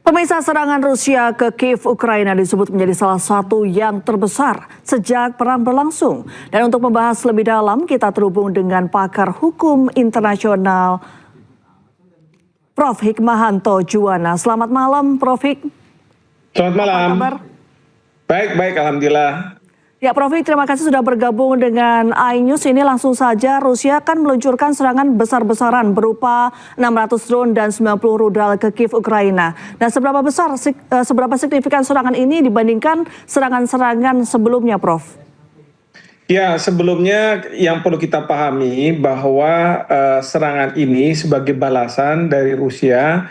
Pemirsa, serangan Rusia ke Kiev, Ukraina disebut menjadi salah satu yang terbesar sejak perang berlangsung. Dan untuk membahas lebih dalam, kita terhubung dengan pakar hukum internasional Prof. Hikmahanto Juwana. Selamat malam, Prof. Selamat malam. Apa kabar? Baik, alhamdulillah. Ya, Prof. Terima kasih sudah bergabung dengan iNews. Ini langsung saja, Rusia kan meluncurkan serangan besar-besaran berupa 600 drone dan 90 rudal ke Kiev, Ukraina. Dan seberapa signifikan serangan ini dibandingkan serangan-serangan sebelumnya, Prof? Ya, sebelumnya yang perlu kita pahami bahwa serangan ini sebagai balasan dari Rusia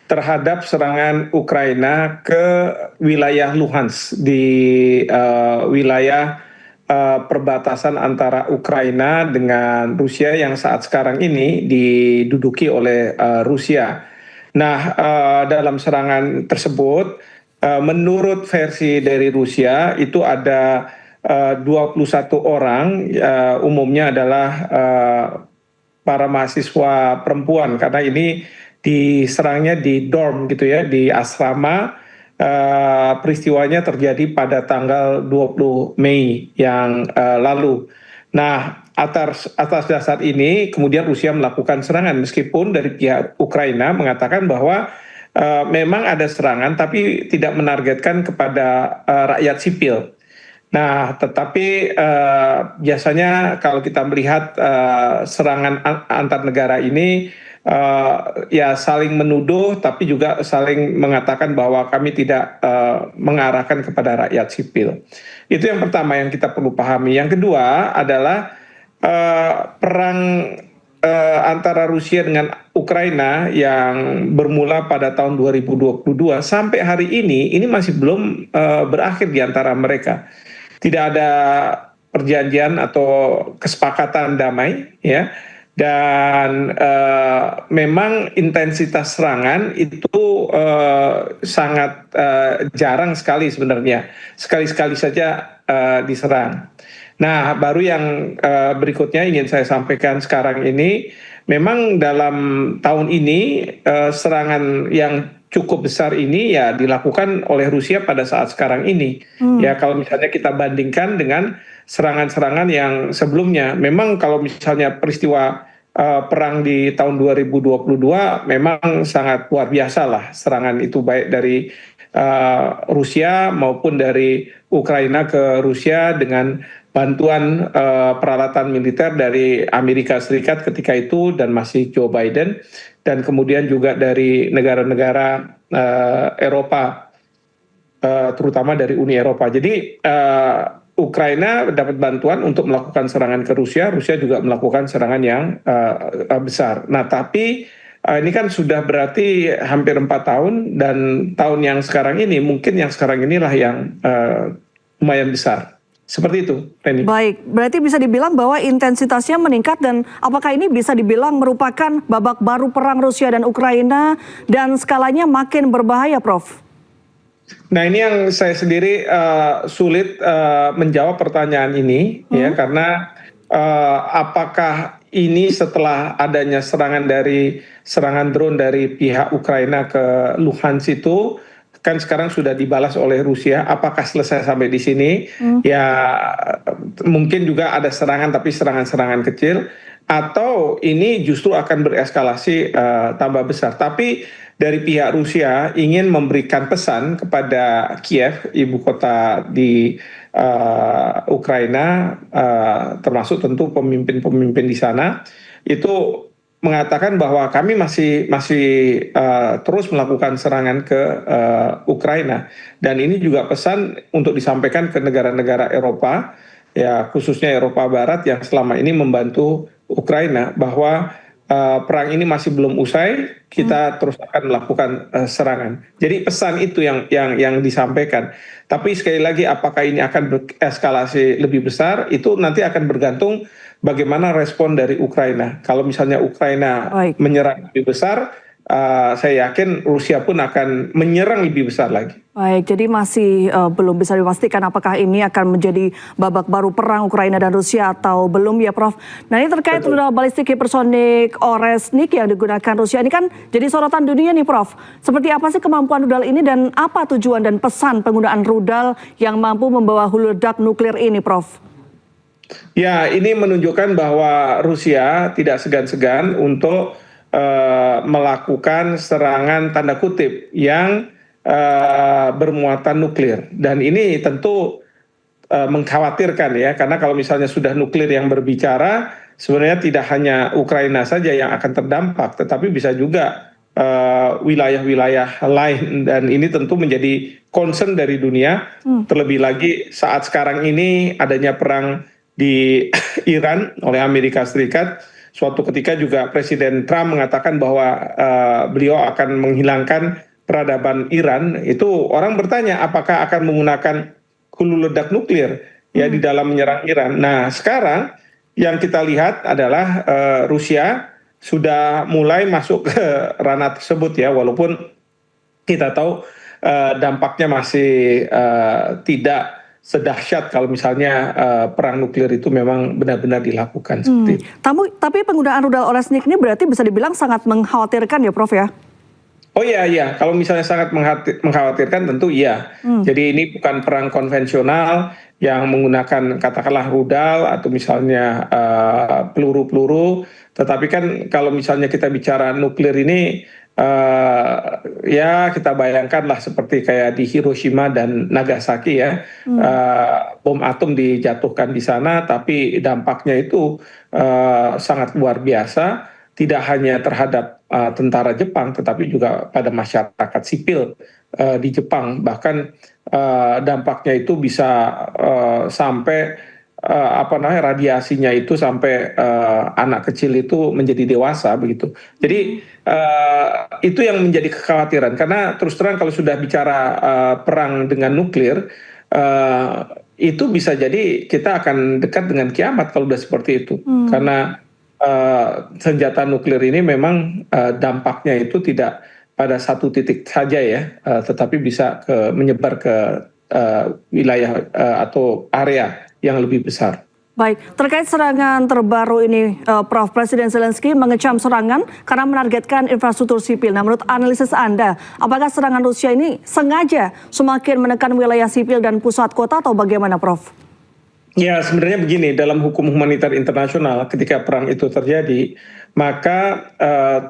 terhadap serangan Ukraina ke wilayah Luhansk di wilayah perbatasan antara Ukraina dengan Rusia yang saat sekarang ini diduduki oleh Rusia. Nah, dalam serangan tersebut, menurut versi dari Rusia itu ada 21 orang, umumnya adalah para mahasiswa perempuan, karena ini diserangnya di dorm gitu ya, di asrama. Peristiwanya terjadi pada tanggal 20 Mei yang lalu. Nah, atas dasar ini kemudian Rusia melakukan serangan, meskipun dari pihak Ukraina mengatakan bahwa memang ada serangan tapi tidak menargetkan kepada rakyat sipil. Nah, tetapi biasanya kalau kita melihat serangan antar negara ini, ya saling menuduh tapi juga saling mengatakan bahwa kami tidak mengarahkan kepada rakyat sipil. Itu yang pertama yang kita perlu pahami. Yang kedua adalah perang antara Rusia dengan Ukraina yang bermula pada tahun 2022 sampai hari ini masih belum berakhir di antara mereka. Tidak ada perjanjian atau kesepakatan damai, ya. Dan memang intensitas serangan itu sangat jarang sekali sebenarnya. Sekali-sekali saja diserang. Nah, baru yang berikutnya ingin saya sampaikan sekarang ini, memang dalam tahun ini serangan yang cukup besar ini ya dilakukan oleh Rusia pada saat sekarang ini. Ya, kalau misalnya kita bandingkan dengan serangan-serangan yang sebelumnya, memang kalau misalnya peristiwa perang di tahun 2022 memang sangat luar biasa lah serangan itu, baik dari Rusia maupun dari Ukraina ke Rusia dengan bantuan peralatan militer dari Amerika Serikat ketika itu dan masih Joe Biden, dan kemudian juga dari negara-negara Eropa, terutama dari Uni Eropa. Jadi Ukraina dapat bantuan untuk melakukan serangan ke Rusia, Rusia juga melakukan serangan yang besar. Nah, tapi ini kan sudah berarti hampir 4 tahun, dan tahun yang sekarang ini, mungkin yang sekarang inilah yang lumayan besar. Seperti itu, Penny. Baik, berarti bisa dibilang bahwa intensitasnya meningkat, dan apakah ini bisa dibilang merupakan babak baru perang Rusia dan Ukraina dan skalanya makin berbahaya, Prof? Nah, ini yang saya sendiri sulit menjawab pertanyaan ini, ya, karena apakah ini setelah adanya serangan drone dari pihak Ukraina ke Luhansk itu, kan sekarang sudah dibalas oleh Rusia, apakah selesai sampai di sini? Ya, mungkin juga ada serangan tapi serangan-serangan kecil, atau ini justru akan bereskalasi tambah besar. Tapi dari pihak Rusia ingin memberikan pesan kepada Kiev, ibu kota di Ukraina, termasuk tentu pemimpin-pemimpin di sana, itu mengatakan bahwa kami masih terus melakukan serangan ke Ukraina, dan ini juga pesan untuk disampaikan ke negara-negara Eropa, ya khususnya Eropa Barat yang selama ini membantu Ukraina, bahwa perang ini masih belum usai, kita terus akan melakukan serangan. Jadi pesan itu yang disampaikan. Tapi sekali lagi, apakah ini akan bereskalasi lebih besar, itu nanti akan bergantung bagaimana respon dari Ukraina. Kalau misalnya Ukraina menyerang lebih besar, saya yakin Rusia pun akan menyerang lebih besar lagi. Baik, jadi masih belum bisa dipastikan apakah ini akan menjadi babak baru perang Ukraina dan Rusia atau belum ya Prof. Nah ini terkait rudal balistik hipersonik Oresnik yang digunakan Rusia ini kan jadi sorotan dunia nih Prof. Seperti apa sih kemampuan rudal ini dan apa tujuan dan pesan penggunaan rudal yang mampu membawa hulu ledak nuklir ini Prof? Ya, ini menunjukkan bahwa Rusia tidak segan-segan untuk melakukan serangan tanda kutip yang bermuatan nuklir, dan ini tentu mengkhawatirkan ya, karena kalau misalnya sudah nuklir yang berbicara, sebenarnya tidak hanya Ukraina saja yang akan terdampak, tetapi bisa juga wilayah-wilayah lain, dan ini tentu menjadi concern dari dunia, terlebih lagi saat sekarang ini adanya perang di Iran oleh Amerika Serikat. Suatu ketika juga Presiden Trump mengatakan bahwa beliau akan menghilangkan peradaban Iran. Itu orang bertanya apakah akan menggunakan hulu ledak nuklir ya di dalam menyerang Iran. Nah sekarang yang kita lihat adalah Rusia sudah mulai masuk ke ranah tersebut ya, walaupun kita tahu dampaknya masih tidak sedahsyat kalau misalnya perang nuklir itu memang benar-benar dilakukan seperti itu. Tapi penggunaan rudal Oresnik ini berarti bisa dibilang sangat mengkhawatirkan ya Prof ya? Oh iya, kalau misalnya sangat mengkhawatirkan tentu iya. Jadi ini bukan perang konvensional yang menggunakan katakanlah rudal atau misalnya peluru-peluru, tetapi kan kalau misalnya kita bicara nuklir ini ya kita bayangkanlah seperti kayak di Hiroshima dan Nagasaki ya, bom atom dijatuhkan di sana, tapi dampaknya itu sangat luar biasa. Tidak hanya terhadap tentara Jepang, tetapi juga pada masyarakat sipil di Jepang. Bahkan dampaknya itu bisa sampai radiasinya itu sampai anak kecil itu menjadi dewasa begitu. Jadi itu yang menjadi kekhawatiran, karena terus terang kalau sudah bicara perang dengan nuklir, itu bisa jadi kita akan dekat dengan kiamat kalau sudah seperti itu. Karena senjata nuklir ini memang dampaknya itu tidak pada satu titik saja ya, tetapi bisa menyebar ke wilayah atau area yang lebih besar. Baik, terkait serangan terbaru ini, Prof, Presiden Zelensky mengecam serangan karena menargetkan infrastruktur sipil. Nah, menurut analisis Anda, apakah serangan Rusia ini sengaja semakin menekan wilayah sipil dan pusat kota atau bagaimana, Prof? Ya, sebenarnya begini, dalam hukum humaniter internasional ketika perang itu terjadi, maka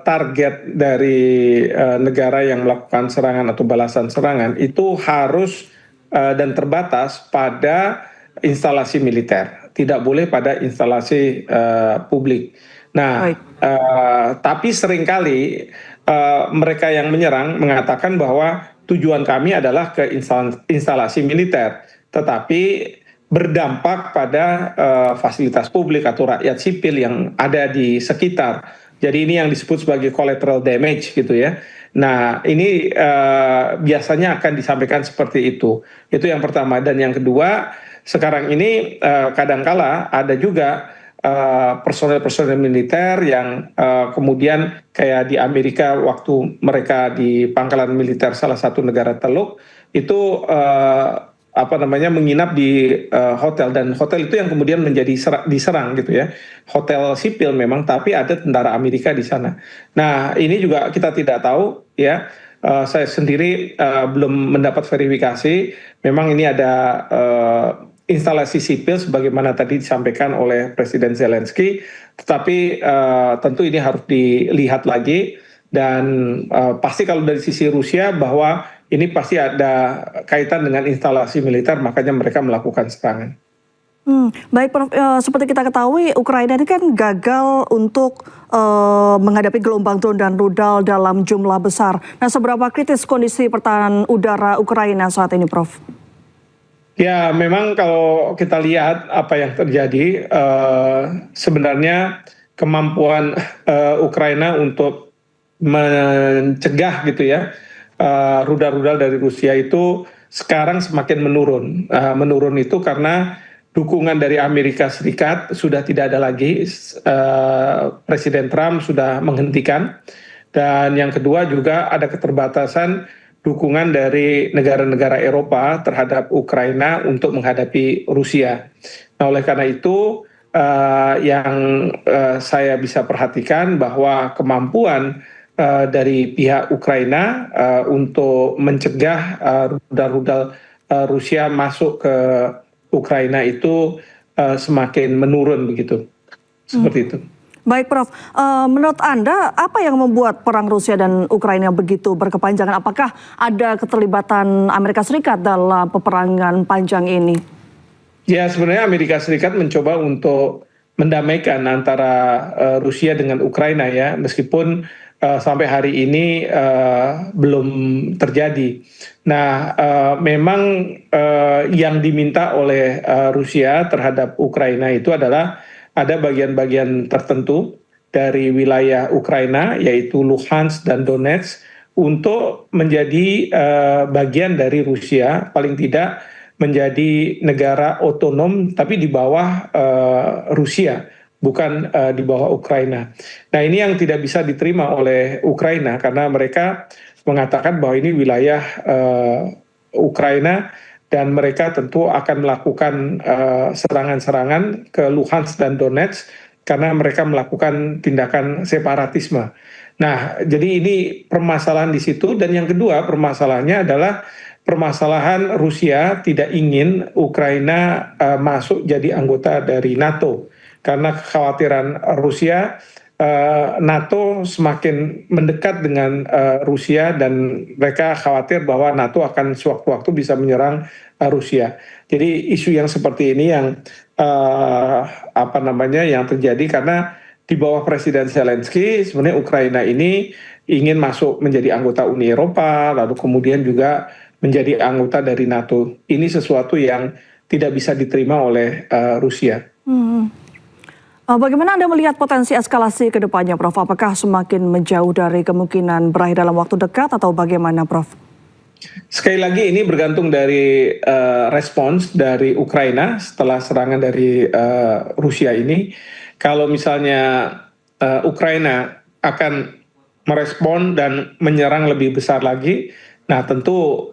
target dari negara yang melakukan serangan atau balasan serangan itu harus dan terbatas pada instalasi militer, tidak boleh pada instalasi publik. Nah, tapi seringkali mereka yang menyerang mengatakan bahwa tujuan kami adalah ke instalasi militer, tetapi berdampak pada fasilitas publik atau rakyat sipil yang ada di sekitar. Jadi ini yang disebut sebagai collateral damage gitu ya. Nah ini biasanya akan disampaikan seperti itu. Itu yang pertama. Dan yang kedua, sekarang ini kadangkala ada juga personel-personel militer yang kemudian kayak di Amerika waktu mereka di pangkalan militer salah satu negara Teluk itu menginap di hotel, dan hotel itu yang kemudian menjadi diserang gitu ya, hotel sipil memang, tapi ada tentara Amerika di sana. Nah ini juga kita tidak tahu ya, saya sendiri belum mendapat verifikasi. Memang ini ada instalasi sipil sebagaimana tadi disampaikan oleh Presiden Zelensky, tetapi tentu ini harus dilihat lagi, dan pasti kalau dari sisi Rusia bahwa ini pasti ada kaitan dengan instalasi militer, makanya mereka melakukan serangan. Baik Prof, seperti kita ketahui Ukraina ini kan gagal untuk menghadapi gelombang drone dan rudal dalam jumlah besar. Nah, seberapa kritis kondisi pertahanan udara Ukraina saat ini, Prof? Ya, memang kalau kita lihat apa yang terjadi, sebenarnya kemampuan Ukraina untuk mencegah gitu ya, rudal-rudal dari Rusia itu sekarang semakin menurun. Menurun itu karena dukungan dari Amerika Serikat sudah tidak ada lagi. Presiden Trump sudah menghentikan, Dan yang kedua juga ada keterbatasan dukungan dari negara-negara Eropa terhadap Ukraina untuk menghadapi Rusia. Nah, oleh karena itu yang saya bisa perhatikan bahwa kemampuan dari pihak Ukraina untuk mencegah rudal-rudal Rusia masuk ke Ukraina itu semakin menurun begitu. Seperti itu. Baik Prof, menurut Anda apa yang membuat perang Rusia dan Ukraina begitu berkepanjangan? Apakah ada keterlibatan Amerika Serikat dalam peperangan panjang ini? Ya, sebenarnya Amerika Serikat mencoba untuk mendamaikan antara Rusia dengan Ukraina ya, meskipun sampai hari ini belum terjadi. Nah, memang yang diminta oleh Rusia terhadap Ukraina itu adalah ada bagian-bagian tertentu dari wilayah Ukraina, yaitu Luhansk dan Donetsk, untuk menjadi bagian dari Rusia, paling tidak menjadi negara otonom tapi di bawah Rusia, bukan di bawah Ukraina. Nah, ini yang tidak bisa diterima oleh Ukraina karena mereka mengatakan bahwa ini wilayah Ukraina dan mereka tentu akan melakukan serangan-serangan ke Luhansk dan Donetsk karena mereka melakukan tindakan separatisme. Nah, jadi ini permasalahan di situ. Dan yang kedua permasalahannya adalah permasalahan Rusia tidak ingin Ukraina masuk jadi anggota dari NATO. Karena kekhawatiran Rusia, NATO semakin mendekat dengan Rusia dan mereka khawatir bahwa NATO akan sewaktu-waktu bisa menyerang Rusia. Jadi isu yang seperti ini yang yang terjadi karena di bawah Presiden Zelensky sebenarnya Ukraina ini ingin masuk menjadi anggota Uni Eropa, lalu kemudian juga menjadi anggota dari NATO. Ini sesuatu yang tidak bisa diterima oleh Rusia. Bagaimana Anda melihat potensi eskalasi ke depannya, Prof? Apakah semakin menjauh dari kemungkinan berakhir dalam waktu dekat atau bagaimana, Prof? Sekali lagi ini bergantung dari respons dari Ukraina setelah serangan dari Rusia ini. Kalau misalnya Ukraina akan merespon dan menyerang lebih besar lagi, nah tentu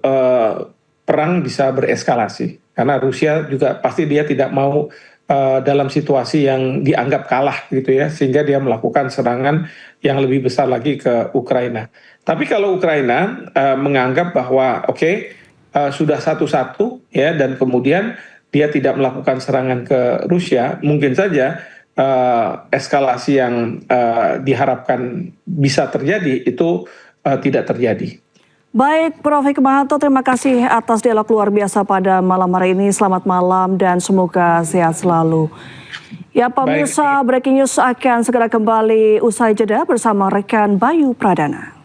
perang bisa bereskalasi. Karena Rusia juga pasti dia tidak mau dalam situasi yang dianggap kalah gitu ya, sehingga dia melakukan serangan yang lebih besar lagi ke Ukraina. Tapi kalau Ukraina menganggap bahwa sudah satu-satu ya, dan kemudian dia tidak melakukan serangan ke Rusia, mungkin saja eskalasi yang diharapkan bisa terjadi itu tidak terjadi. Baik, Prof. Hikmahanto, terima kasih atas dialog luar biasa pada malam hari ini. Selamat malam dan semoga sehat selalu. Ya, pemirsa, Breaking News akan segera kembali usai jeda bersama rekan Bayu Pradana.